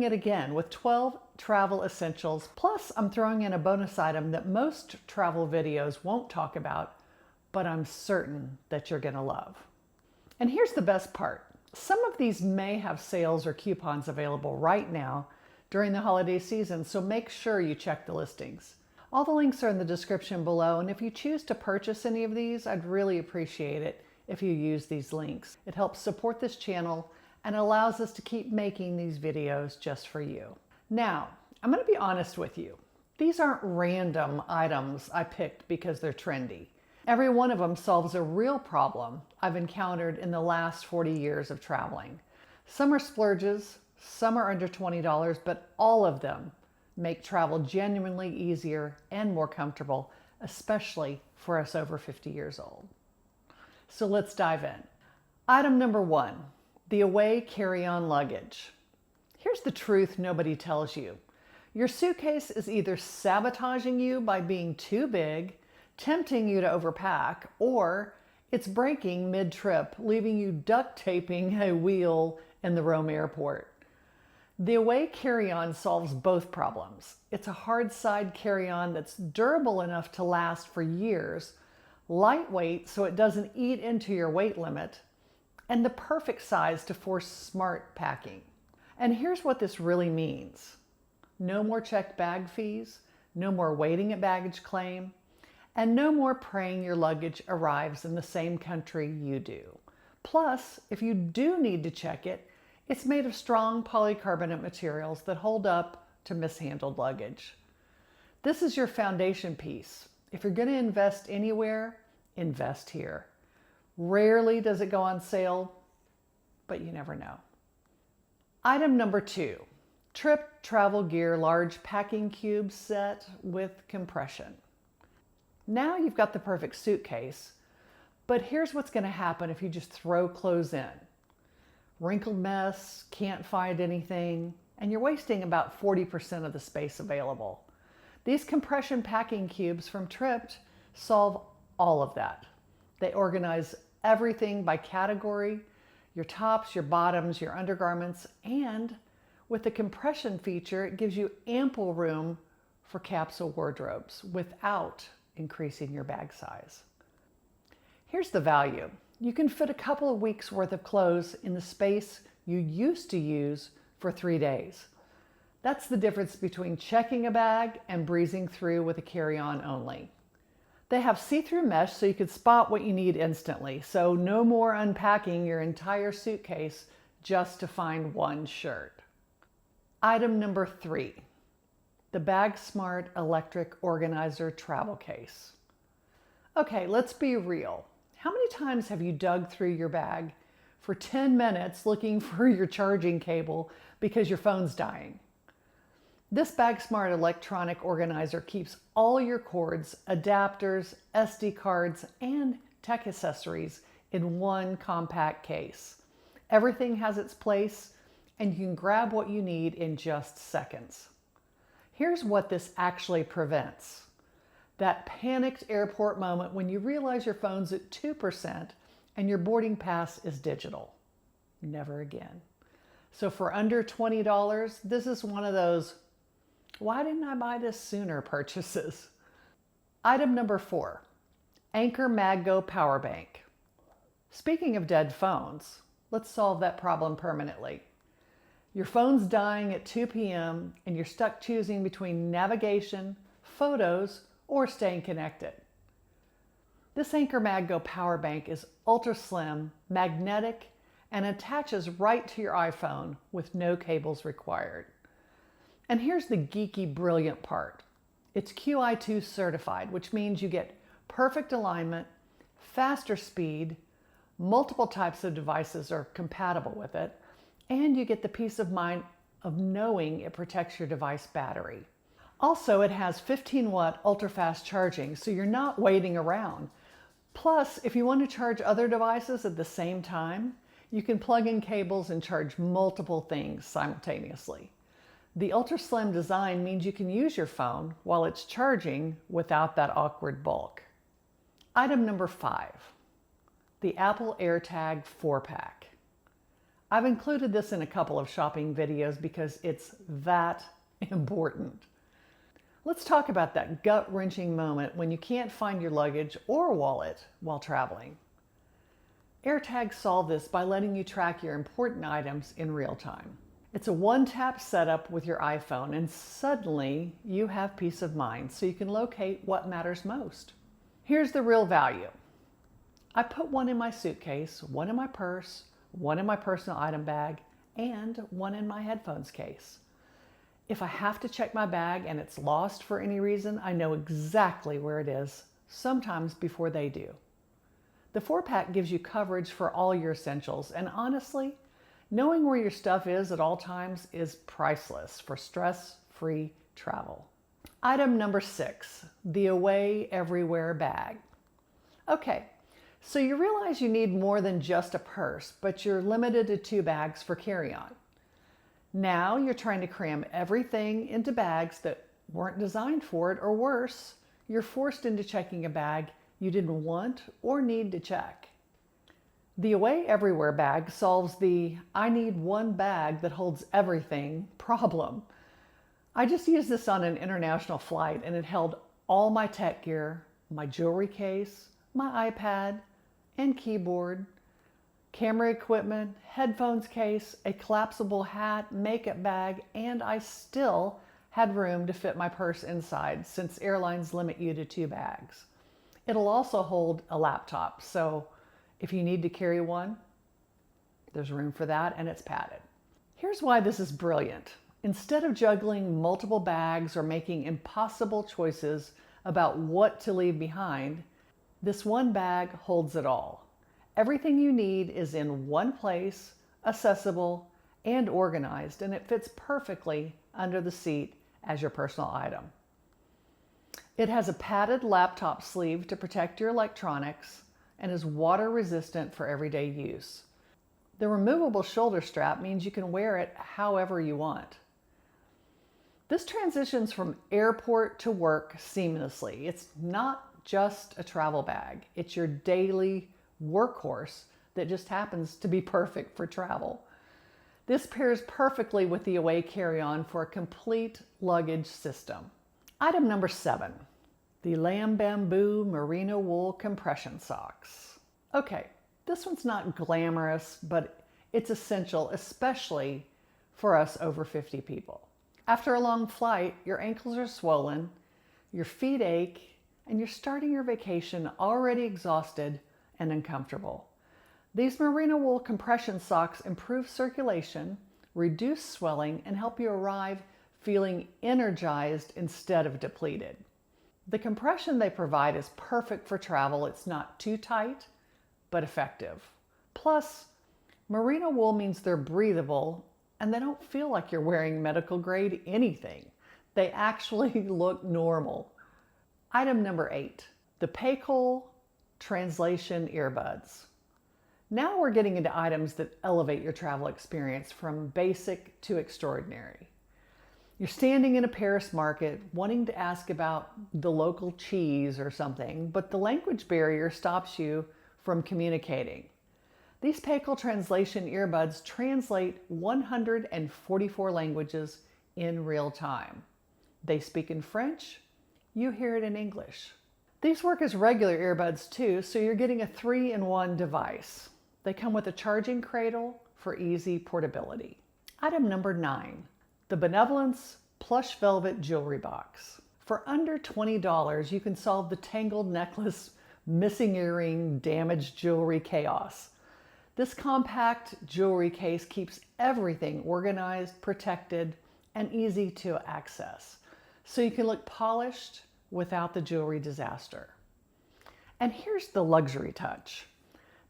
doing it again with 12 travel essentials. Plus, I'm throwing in a bonus item that most travel videos won't talk about, but I'm certain that you're gonna love. And here's the best part. Some of these may have sales or coupons available right now during the holiday season, so make sure you check the listings. All the links are in the description below, and if you choose to purchase any of these, I'd really appreciate it if you use these links. It helps support this channel and allows us to keep making these videos just for you. Now, I'm gonna be honest with you. These aren't random items I picked because they're trendy. Every one of them solves a real problem I've encountered in the last 40 years of traveling. Some are splurges, some are under $20, but all of them make travel genuinely easier and more comfortable, especially for us over 50 years old. So let's dive in. Item number 1, the away carry-on luggage. Here's the truth nobody tells you. Your suitcase is either sabotaging you by being too big, tempting you to overpack, or it's breaking mid-trip, leaving you duct taping a wheel in the Rome airport. The away carry-on solves both problems. It's a hard side carry-on that's durable enough to last for years, lightweight so it doesn't eat into your weight limit, and the perfect size to force smart packing. And here's what this really means. No more checked bag fees, no more waiting at baggage claim, and no more praying your luggage arrives in the same country you do. Plus, if you do need to check it, it's made of strong polycarbonate materials that hold up to mishandled luggage. This is your foundation piece. If you're going to invest anywhere, invest here. Rarely does it go on sale, but you never know. Item number 2, Trip Travel Gear Large Packing Cube Set with Compression. Now you've got the perfect suitcase, but here's what's going to happen if you just throw clothes in. Wrinkled mess, can't find anything, and you're wasting about 40% of the space available. These compression packing cubes from Tripped solve all of that. They organize everything by category, your tops, your bottoms, your undergarments, and with the compression feature, it gives you ample room for capsule wardrobes without increasing your bag size. Here's the value. You can fit a couple of weeks worth of clothes in the space you used to use for 3 days. That's the difference between checking a bag and breezing through with a carry-on only. They have see-through mesh so you can spot what you need instantly, so no more unpacking your entire suitcase just to find one shirt. Item number 3, the BAGSMART Electric Organizer Travel Case. Okay, let's be real. How many times have you dug through your bag for 10 minutes looking for your charging cable because your phone's dying? This BAGSMART electronic organizer keeps all your cords, adapters, SD cards, and tech accessories in one compact case. Everything has its place, and you can grab what you need in just seconds. Here's what this actually prevents. That panicked airport moment when you realize your phone's at 2% and your boarding pass is digital. Never again. So for under $20, this is one of those, why didn't I buy this sooner purchases? Item number 4, Anker MagGo Power Bank. Speaking of dead phones, let's solve that problem permanently. Your phone's dying at 2 p.m. and you're stuck choosing between navigation, photos, or staying connected. This Anker MagGo Power Bank is ultra slim, magnetic, and attaches right to your iPhone with no cables required. And here's the geeky, brilliant part. It's QI2 certified, which means you get perfect alignment, faster speed, multiple types of devices are compatible with it, and you get the peace of mind of knowing it protects your device battery. Also, it has 15-watt ultra-fast charging, so you're not waiting around. Plus, if you want to charge other devices at the same time, you can plug in cables and charge multiple things simultaneously. The ultra-slim design means you can use your phone while it's charging without that awkward bulk. Item number 5, the Apple AirTag 4-pack. I've included this in a couple of shopping videos because it's that important. Let's talk about that gut-wrenching moment when you can't find your luggage or wallet while traveling. AirTag solve this by letting you track your important items in real time. It's a one-tap setup with your iPhone, and suddenly you have peace of mind so you can locate what matters most. Here's the real value. I put one in my suitcase, one in my purse, one in my personal item bag, and one in my headphones case. If I have to check my bag and it's lost for any reason, I know exactly where it is, sometimes before they do. The 4-pack gives you coverage for all your essentials, and honestly, knowing where your stuff is at all times is priceless for stress-free travel. Item number 6, the Away Everywhere bag. Okay, so you realize you need more than just a purse, but you're limited to 2 bags for carry-on. Now you're trying to cram everything into bags that weren't designed for it, or worse, you're forced into checking a bag you didn't want or need to check. The Away Everywhere bag solves the "I need one bag that holds everything" problem. I just used this on an international flight, and it held all my tech gear, my jewelry case, my iPad and keyboard, camera equipment, headphones case, a collapsible hat, makeup bag, and I still had room to fit my purse inside since airlines limit you to 2 bags. It'll also hold a laptop, so if you need to carry one, there's room for that, and it's padded. Here's why this is brilliant. Instead of juggling multiple bags or making impossible choices about what to leave behind, this one bag holds it all. Everything you need is in one place, accessible and organized, and it fits perfectly under the seat as your personal item. It has a padded laptop sleeve to protect your electronics and is water resistant for everyday use. The removable shoulder strap means you can wear it however you want. This transitions from airport to work seamlessly. It's not just a travel bag. It's your daily workhorse that just happens to be perfect for travel. This pairs perfectly with the Away carry-on for a complete luggage system. Item number 7, the Lamb Bamboo Merino Wool Compression Socks. Okay, this one's not glamorous, but it's essential, especially for us over 50 people. After a long flight, your ankles are swollen, your feet ache, and you're starting your vacation already exhausted and uncomfortable. These merino wool compression socks improve circulation, reduce swelling, and help you arrive feeling energized instead of depleted. The compression they provide is perfect for travel. It's not too tight, but effective. Plus, merino wool means they're breathable and they don't feel like you're wearing medical grade anything. They actually look normal. Item number 8, the Paekole Translation Earbuds. Now we're getting into items that elevate your travel experience from basic to extraordinary. You're standing in a Paris market wanting to ask about the local cheese or something, but the language barrier stops you from communicating. These Paekole Translation Earbuds translate 144 languages in real time. They speak in French, you hear it in English. These work as regular earbuds too, so you're getting a 3-in-1 device. They come with a charging cradle for easy portability. Item number 9, the Benevolence Plush Velvet Jewelry Box. For under $20, you can solve the tangled necklace, missing earring, damaged jewelry chaos. This compact jewelry case keeps everything organized, protected, and easy to access, so you can look polished without the jewelry disaster. And here's the luxury touch.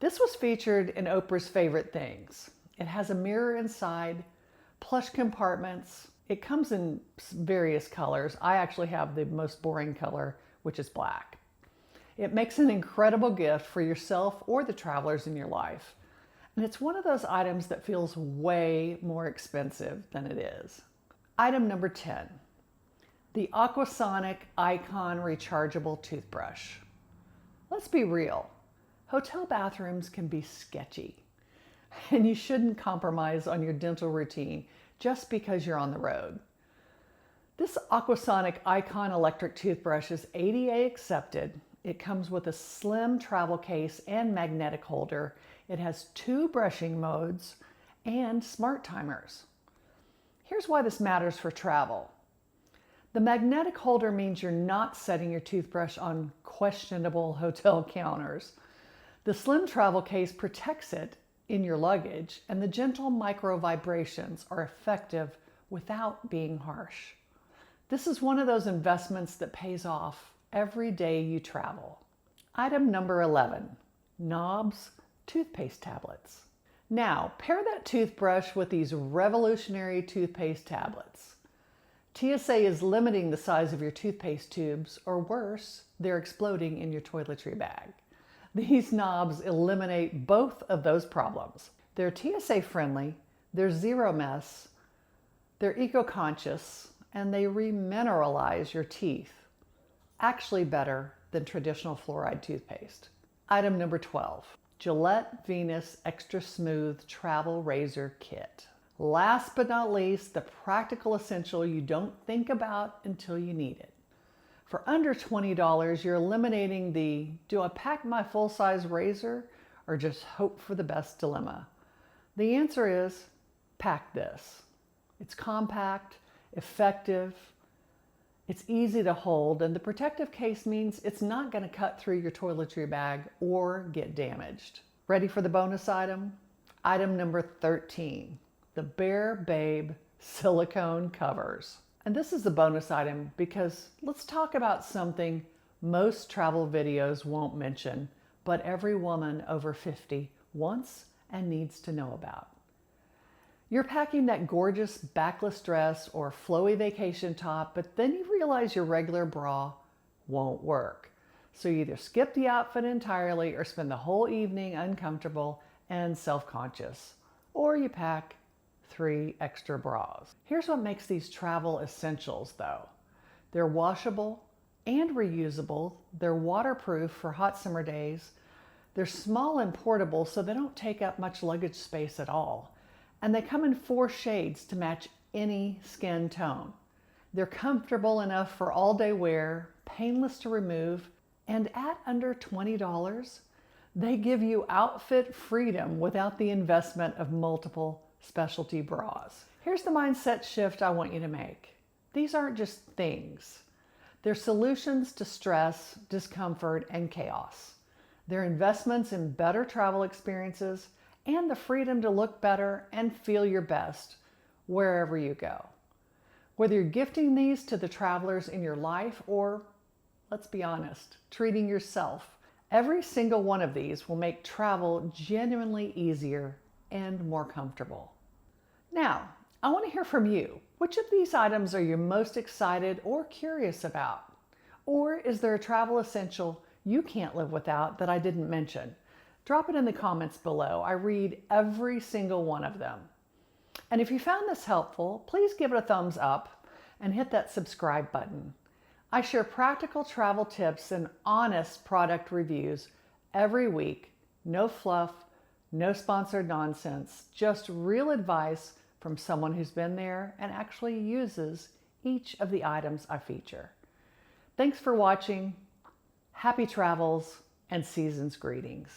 This was featured in Oprah's Favorite Things. It has a mirror inside, plush compartments. It comes in various colors. I actually have the most boring color, which is black. It makes an incredible gift for yourself or the travelers in your life. And it's one of those items that feels way more expensive than it is. Item number 10, the Aquasonic Icon Rechargeable Toothbrush. Let's be real. Hotel bathrooms can be sketchy. And you shouldn't compromise on your dental routine just because you're on the road. This Aquasonic Icon electric toothbrush is ADA accepted. It comes with a slim travel case and magnetic holder. It has 2 brushing modes and smart timers. Here's why this matters for travel. The magnetic holder means you're not setting your toothbrush on questionable hotel counters. The slim travel case protects it in your luggage, and the gentle micro vibrations are effective without being harsh. This is one of those investments that pays off every day you travel. Item number 11, NOBS toothpaste tablets. Now, pair that toothbrush with these revolutionary toothpaste tablets. TSA is limiting the size of your toothpaste tubes, or worse, they're exploding in your toiletry bag. These knobs eliminate both of those problems. They're TSA friendly, they're zero mess, they're eco-conscious, and they remineralize your teeth. Actually better than traditional fluoride toothpaste. Item number 12, Gillette Venus Extra Smooth Travel Razor Kit. Last but not least, the practical essential you don't think about until you need it. For under $20, you're eliminating the do I pack my full-size razor or just hope for the best dilemma. The answer is pack this. It's compact, effective, it's easy to hold, and the protective case means it's not going to cut through your toiletry bag or get damaged. Ready for the bonus item? Item number 13, the Bare Babe silicone covers. And this is the bonus item because let's talk about something most travel videos won't mention, but every woman over 50 wants and needs to know about. You're packing that gorgeous backless dress or flowy vacation top, but then you realize your regular bra won't work. So you either skip the outfit entirely or spend the whole evening uncomfortable and self-conscious, or you pack 3 extra bras. Here's what makes these travel essentials though. They're washable and reusable. They're waterproof for hot summer days. They're small and portable, so they don't take up much luggage space at all. And they come in 4 shades to match any skin tone. They're comfortable enough for all-day wear, painless to remove, and at under $20, they give you outfit freedom without the investment of multiple specialty bras. Here's the mindset shift I want you to make. These aren't just things. They're solutions to stress, discomfort, and chaos. They're investments in better travel experiences and the freedom to look better and feel your best wherever you go. Whether you're gifting these to the travelers in your life or, let's be honest, treating yourself, every single one of these will make travel genuinely easier and more comfortable. Now, I want to hear from you. Which of these items are you most excited or curious about? Or is there a travel essential you can't live without that I didn't mention? Drop it in the comments below. I read every single one of them. And if you found this helpful, please give it a thumbs up and hit that subscribe button. I share practical travel tips and honest product reviews every week. No fluff, no sponsored nonsense, just real advice from someone who's been there and actually uses each of the items I feature. Thanks for watching. Happy travels and season's greetings.